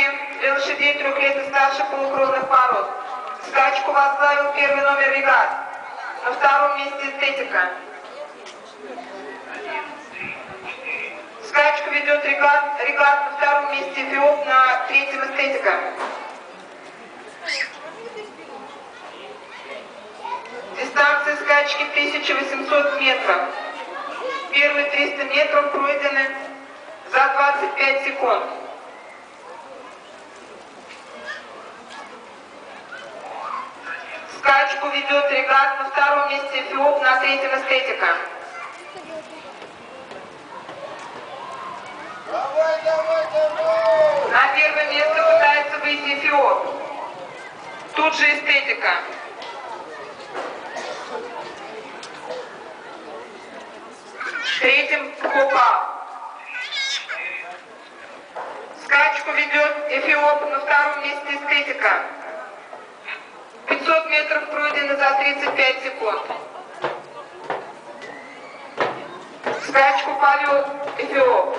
скачки для лошадей 3 лет и старше полукровных пород. Скачку возглавил первый номер регат. На втором месте эстетика. Скачку ведет регат на втором месте Эфиоп, на третьем эстетика. Дистанция скачки 1800 метров. Первые 300 метров пройдены за 25 секунд. Скачку ведет регат, на втором месте Эфиоп, на третьем эстетика. На первое место пытается выйти Эфиоп. Тут же эстетика. Третьим Хопа. Скачку ведет Эфиоп, на втором месте эстетика. 500 метров пройдено за 35 секунд. Скачку повел Эфиоп.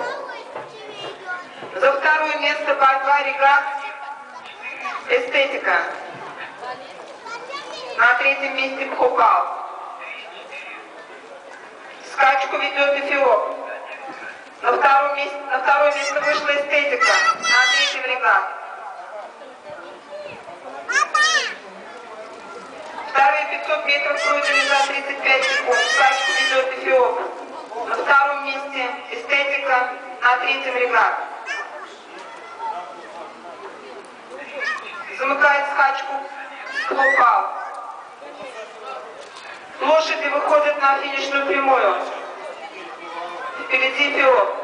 За второе место борьба регат эстетика. На третьем месте Пхопал. Скачку ведет Эфиоп. На второе место вышла эстетика. На третьем регат. Вторые 500 метров пройдены за 35 секунд. Скачку ведет Эфиоп. На втором месте эстетика, на третьем регат. Замыкает скачку Хопал. Лошади выходят на финишную прямую. Впереди Эфиоп.